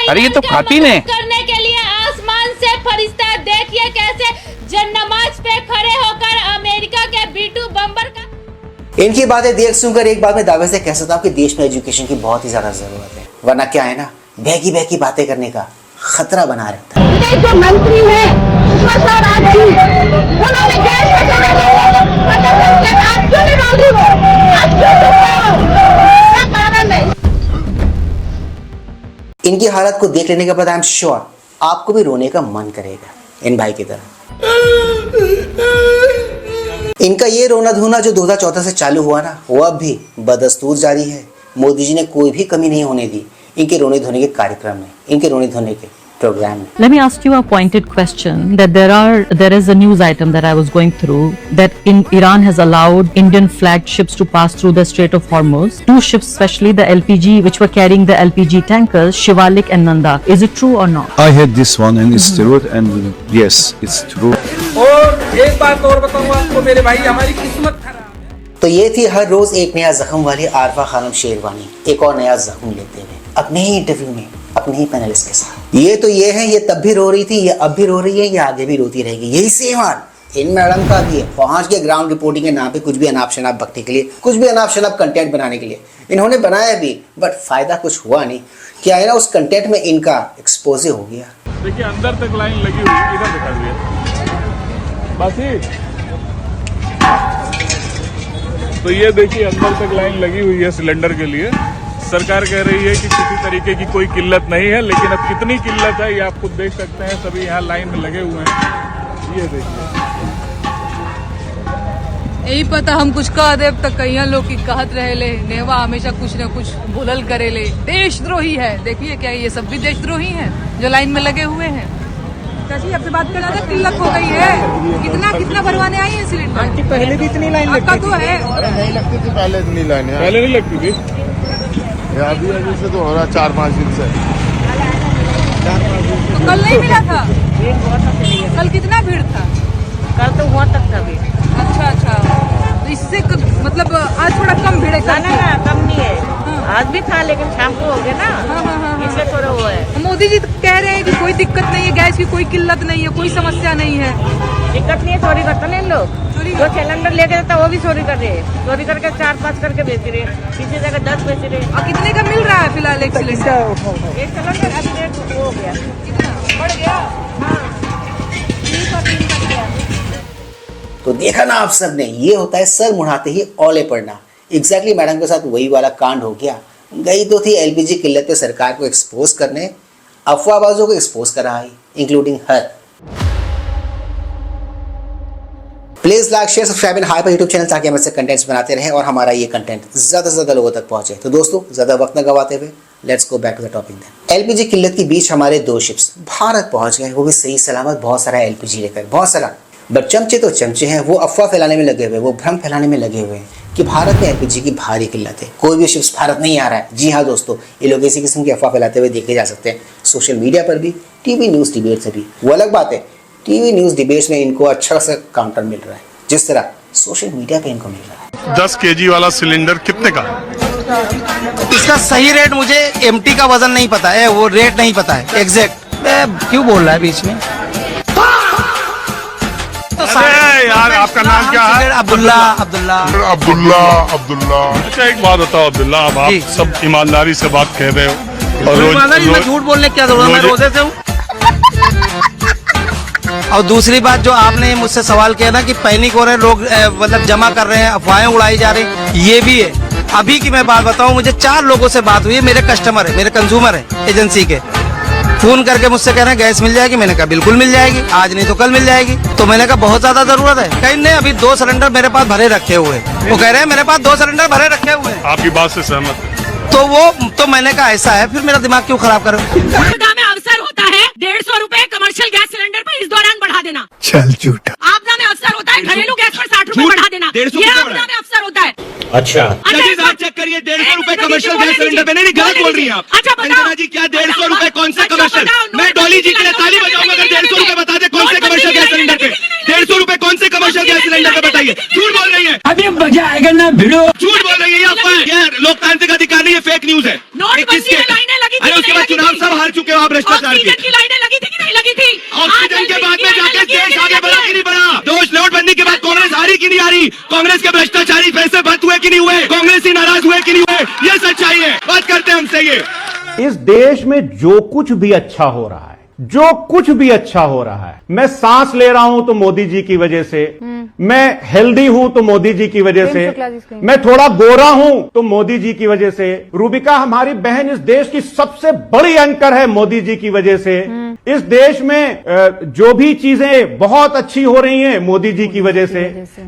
अरे ये तो खाती ने करने के लिए आसमान से फरिश्ता देखिए कैसे जन नमाज पे खड़े होकर अमेरिका के बीटू बम्बर का। इनकी बातें देख सुनकर एक बात में दावे से कह सकता हूँ कि देश में एजुकेशन की बहुत ही ज्यादा जरूरत है, वरना क्या है ना, बहकी बहकी बातें करने का खतरा बना रहता है। जो मंत्री है उन्होंने इनकी हालत को देख लेने के बाद आई एम श्योर आपको भी रोने का मन करेगा इन भाई की तरह। इनका ये रोना धोना जो 2014 से चालू हुआ ना, वो अब भी बदस्तूर जारी है। मोदी जी ने कोई भी कमी नहीं होने दी इनके रोने धोने के कार्यक्रम में, इनके रोने धोने के प्रोग्राम में। Let me ask you a pointed question that there is a news item that I was going through that Iran has allowed Indian flagged ships to pass through the Strait of Hormuz. Two ships, especially the LPG, which were carrying the LPG tankers, Shivalik and Nanda. Is it true or not? I heard this one and it's true and yes, it's true. और एक बात और बताऊं आपको मेरे भाई, हमारी किस्मत खराब है। तो ये थी हर रोज एक नया जख्म वाली आरफा खानम शेरवानी, एक और नया जख्म लेते हुए अपने ही इंटरव्यू में अपने ही पैनलिस्ट के साथ। ये है, ये तब भी रो रही थी, ये अब भी रो रही है, ये आगे भी रोती रहेगी। यही सेम हाल इन मैडम का भी है। पहुंच के ग्राउंड रिपोर्टिंग के नाम पे कुछ भी अनाप शनाप बकने के लिए, कुछ भी अनाप शनाप कंटेंट बनाने के लिए इन्होंने बनाया भी, बट फायदा कुछ हुआ नहीं। क्या है ना, उस कंटेंट में इनका एक्सपोज हो गया। देखिए अंदर तक लाइन लगी हुई है, इधर दिखा दिया बस। तो ये देखिए अंदर तक लाइन लगी हुई है सिलेंडर के लिए। सरकार कह रही है कि किसी तरीके की कोई किल्लत नहीं है, लेकिन अब कितनी किल्लत है ये आप खुद देख सकते हैं। सभी यहाँ लाइन में लगे हुए हैं, ये देखिए। यही पता हम कुछ कह देव तक कहीं लोग की कहत रहे ले, नेवा हमेशा कुछ न कुछ बोलल करे ले। देशद्रोही है, देखिए क्या ये सब भी देशद्रोही हैं जो लाइन में लगे हुए हैं। कैसी आपसे बात करना था, किल्लत हो गई है। कितना भरवाने आई है सिलेंडर? आंटी पहले भी इतनी लाइन लगती तो है, नहीं लगती थी पहले इतनी लाइन, पहले नहीं लगती थी। अभी से तो हो रहा 4-5 दिन से। तो कल नहीं मिला था? कल कितना भीड़ था? कल तो हुआ तक था भीड़। अच्छा, तो इससे मतलब आज थोड़ा कम भीड़ है? ना कम नहीं है, आज भी था लेकिन शाम को हो गया ना। हाँ। इसलिए थोड़ा हुआ है। मोदी जी तो कह रहे हैं कि कोई दिक्कत नहीं है, गैस की कोई किल्लत नहीं है, कोई समस्या नहीं है। दिक्कत नहीं है, चोरी करते ना लोग। जो सिलेंडर लेके जाता वो भी चोरी कर रहे हैं, चोरी करके 4-5 करके बेच रहे हैं, किसी जगह 10 बेच रहे हैं। और कितने का मिल रहा है फिलहाल एक सिलेंडर? एक सिलेंडर अभी रेट हो गया, कितना बढ़ गया? तो देखा ना आप सब ने, ये होता है सर मुड़ाते ही औले पड़ना। एग्जैक्टली मैडम के साथ वही वाला कांड हो गया। गई तो थी एलपीजी किल्लत पे सरकार को एक्सपोज करने, अफवाहबाजों को एक्सपोज करा, including her. Please like share subscribe in hyper YouTube channel ताकि हम ऐसे कंटेंट्स बनाते रहें और हमारा ये कंटेंट ज्यादा से ज्यादा लोगों तक पहुंचे। तो दोस्तों ज्यादा वक्त न गवाते हुए let's go back to the topic then. LPG किल्लत के बीच हमारे 2 शिप्स भारत पहुंच गए, वो भी सही सलामत, बहुत सारा एलपीजी लेकर, बहुत सारा। बट चमचे तो चमचे हैं, वो अफवाह फैलाने में लगे हुए, वो भ्रम फैलाने में लगे हुए हैं कि भारत में एलपीजी की भारी किल्लत है, कोई भी शिप्स भारत नहीं आ रहा है। जी हाँ दोस्तों, ये लोग इसी किस्म की अफवाह फैलाते हुए देखे जा सकते हैं सोशल मीडिया पर भी, टीवी न्यूज डिबेट से भी। वो अलग बात है, टीवी न्यूज डिबेट्स में इनको अच्छा सा काउंटर मिल रहा है जिस तरह सोशल मीडिया पे इनको मिल रहा है। 10 kg वाला सिलेंडर कितने का? इसका सही रेट मुझे एमटी का वजन नहीं पता है, वो रेट नहीं पता है एग्जैक्ट। क्यों बोल रहा है बीच में? यार आपका नाम क्या है? अब्दुल्ला। अच्छा एक बात बताओ अब्दुल्ला, अब आप सब ईमानदारी से बात कह रहे हो और रोज झूठ बोलने क्या जरूरत है? मैं रोजे से हूँ। और दूसरी बात जो आपने मुझसे सवाल किया ना कि पैनिक हो रहे हैं लोग, मतलब जमा कर रहे हैं, अफवाहें उड़ाई जा रही, ये भी है। अभी की मैं बात बताऊं, मुझे 4 लोगों से बात हुई है, मेरे कस्टमर है, मेरे कंज्यूमर है एजेंसी के, फोन करके मुझसे कह रहे हैं गैस मिल जाएगी। मैंने कहा बिल्कुल मिल जाएगी, आज नहीं तो कल मिल जाएगी। तो मैंने कहा बहुत ज्यादा जरूरत है? कहीं नहीं, अभी 2 सिलेंडर मेरे पास भरे रखे हुए हैं। वो कह रहे हैं मेरे पास 2 सिलेंडर भरे रखे हुए हैं। आपकी बात से सहमत है। तो मैंने कहा ऐसा है, फिर मेरा दिमाग क्यों खराब करो। में अवसर होता है 150 रुपए कमर्शियल गैस सिलेंडर पर इस दौरान बढ़ा देना। चल झूठा। आपदा में अवसर होता है घरेलू गैस पर 60 रुपए बढ़ा देना। ये आपदा में अवसर होता है। अच्छा चेक करिए, 150 रुपए कमर्शियल गैस सिलेंडर पे। नहीं गलत बोल रही हैं आप। अच्छा बताओ जी, क्या 150 रुपए कौन सा कमर्शियल? मैं डॉली जी के लिए ताली बजाऊंगा अगर 150 रुपए बता दे कौन से कमर्शियल गैस सिलेंडर पे। 150 रुपए कौन से कमर्शियल गैस सिलेंडर पे बताइए। झूठ बोल रही है। अभी मजा आएगा ना भिड़ो। झूठ झूठ बोल रही है, ये अफवाह है, ये लोकतांत्रिक अधिकार नहीं, ये फेक न्यूज है। नोटबंदी में लाइनें लगी थी, अरे उसके बाद चुनाव सब हार चुके हो आप भ्रष्टाचार के। ऑक्सीजन की लाइनें लगी थी कि नहीं लगी थी? ऑक्सीजन के बाद में जाके देश आगे बढ़ा कि नहीं बढ़ा? दोष नोटबंदी के बाद कांग्रेस हारी कि नहीं हारी? कांग्रेस के भ्रष्टाचारी पैसे बंद हुए कि नहीं हुए? कांग्रेसी नाराज हुए कि नहीं हुए? ये सच्चाई है, बात करते हैं हमसे। ये इस देश में जो कुछ भी अच्छा हो रहा है, जो कुछ भी अच्छा हो रहा है, मैं सांस ले रहा हूं तो मोदी जी की वजह से, मैं हेल्दी हूं तो मोदी जी की वजह से, मैं थोड़ा गोरा हूं तो मोदी जी की वजह से, रूबिका हमारी बहन इस देश की सबसे बड़ी एंकर है मोदी जी की वजह से, इस देश में जो भी चीजें बहुत अच्छी हो रही हैं मोदी जी की वजह से,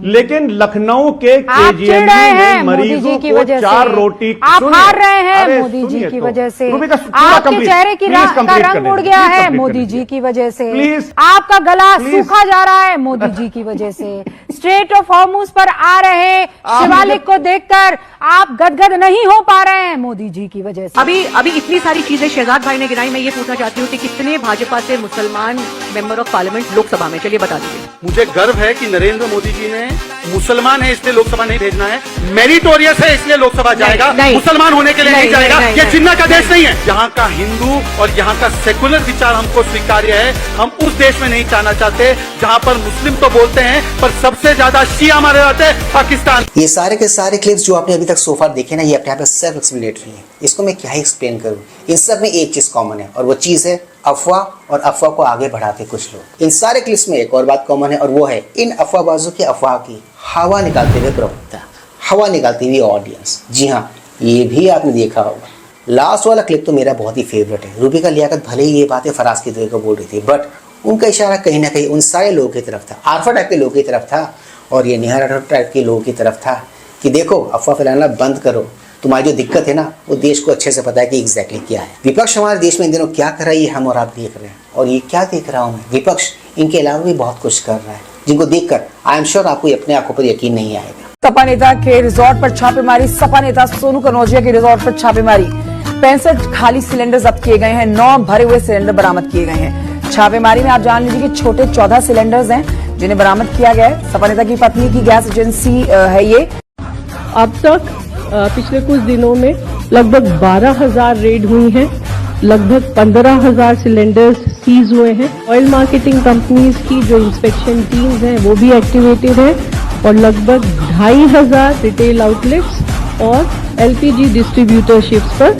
लेकिन लखनऊ के केजीएमयू में मरीजों को 4 रोटी, आप हार रहे हैं मोदी जी की वजह से, आपके चेहरे का रंग उड़ गया है मोदी जी की वजह से, आपका गला सूखा जा रहा है मोदी जी की वजह से, स्ट्रेट ऑफ हॉर्मुज पर आ रहे शिवालिक को देखकर आप गदगद नहीं हो पा रहे हैं मोदी जी की वजह से। अभी इतनी सारी चीजें शहजाद भाई ने गिनाई, मैं ये पूछना चाहती हूँ कि कितने भाजपा से मुसलमान मेंबर ऑफ पार्लियामेंट लोकसभा में, चलिए बता दीजिए। मुझे गर्व है कि नरेंद्र मोदी जी ने, मुसलमान है इसलिए लोकसभा नहीं भेजना है, मेरिटोरियस है इसलिए लोकसभा जाएगा, मुसलमान होने के लिए नहीं जाएगा। ये जिन्ना का देश नहीं है, यहाँ का हिंदू और यहाँ का सेकुलर विचार हमको स्वीकार्य है। हम उस देश में नहीं जाना चाहते जहाँ पर मुस्लिम तो बोलते हैं पर सबसे ज्यादा शिया मारे जाते हैं, पाकिस्तान। ये सारे के सारे क्लिप्स जो आपने अभी तक सोफा देखे ना, ये अपने आप में सेल्फ एक्सप्लेनेटरी है। इसको मैं क्या ही एक्सप्लेन करूँ, इन सब में एक चीज कॉमन है और वो चीज है अफवाह, और अफवाह को आगे बढ़ाते कुछ लोग। इन सारे क्लिप्स में एक और बात कॉमन है और वो है इन अफवाहबाजों की अफवाह की हवा निकालते हुए प्रवक्ता, हवा निकालती हुई ऑडियंस। जी हाँ, ये भी आपने देखा होगा। लास्ट वाला क्लिप तो मेरा बहुत ही फेवरेट है। रूबिका लियाकत भले ही ये बातें फराज की को बोल रही थी, बट उनका इशारा कहीं ना कहीं उन सारे लोगों की तरफ था, आरफा टाइप के लोगों की तरफ था और ये नेहा राठौर टाइप के लोगों की तरफ था कि देखो अफवाह फैलाना बंद करो, तुम्हारी जो दिक्कत है ना वो देश को अच्छे से पता है कि एग्जैक्टली क्या है। विपक्ष हमारे देश में इन दिनों क्या कर रहा है ये हम और आप देख रहे हैं, और ये क्या देख रहा हूँ मैं, विपक्ष इनके अलावा भी बहुत कुछ कर रहा है जिनको देखकर आई एम श्योर आपको अपने आंखों पर यकीन नहीं आएगा। सपा नेता के रिजॉर्ट पर छापेमारी, सपा नेता सोनू कनौजिया के रिजॉर्ट पर छापेमारी, 65 खाली सिलेंडर जब्त किए गए हैं, 9 भरे हुए सिलेंडर बरामद किए गए हैं। छापेमारी में आप जान लीजिए कि छोटे 14 सिलेंडर्स हैं जिन्हें बरामद किया गया है। सपा नेता की पत्नी की गैस एजेंसी है ये। अब तक पिछले कुछ दिनों में लगभग 12,000 रेड हुई हैं, लगभग 15,000 सिलेंडर्स सीज हुए हैं। ऑयल मार्केटिंग कंपनीज की जो इंस्पेक्शन टीम्स हैं वो भी एक्टिवेटेड है और लगभग 2,500 रिटेल आउटलेट्स और एलपीजी डिस्ट्रीब्यूटरशिप्स पर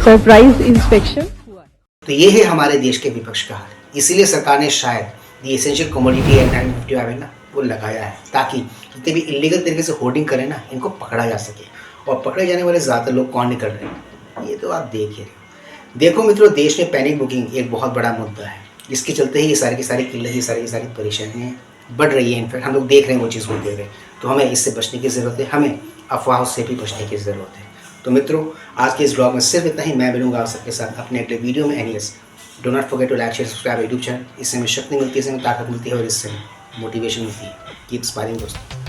सरप्राइज इंस्पेक्शन हुआ। तो ये है हमारे देश के विपक्ष का हाल। इसीलिए सरकार ने शायद ये एसेंशियल कमोडिटी एक्ट 1955 ना वो लगाया है ताकि जितने भी इलीगल तरीके से होर्डिंग करें ना इनको पकड़ा जा सके, और पकड़े जाने वाले ज़्यादातर लोग कौन निकल रहे हैं ये तो आप देख ही रहे हो। देखो मित्रों, देश में पैनिक बुकिंग एक बहुत बड़ा मुद्दा है, इसके चलते ही ये सारी की सारी किल्लत, ये सारी परेशानियाँ बढ़ रही है। इनफैक्ट हम लोग देख रहे हैं वो चीज़ को देख रहे हैं, तो हमें इससे बचने की ज़रूरत है, हमें अफवाहों से भी बचने की ज़रूरत है। तो मित्रों, आज के इस ब्लॉग में सिर्फ इतना ही। मैं मिलूंगा आप सबके साथ अपने अगले वीडियो में। Anyways, do not forget to like share subscribe YouTube channel. इससे हमें शक्ति मिलती है, इससे हमें ताकत मिलती है और इससे मोटिवेशन मिलती है। कीप इंस्पायरिंग दोस्तों।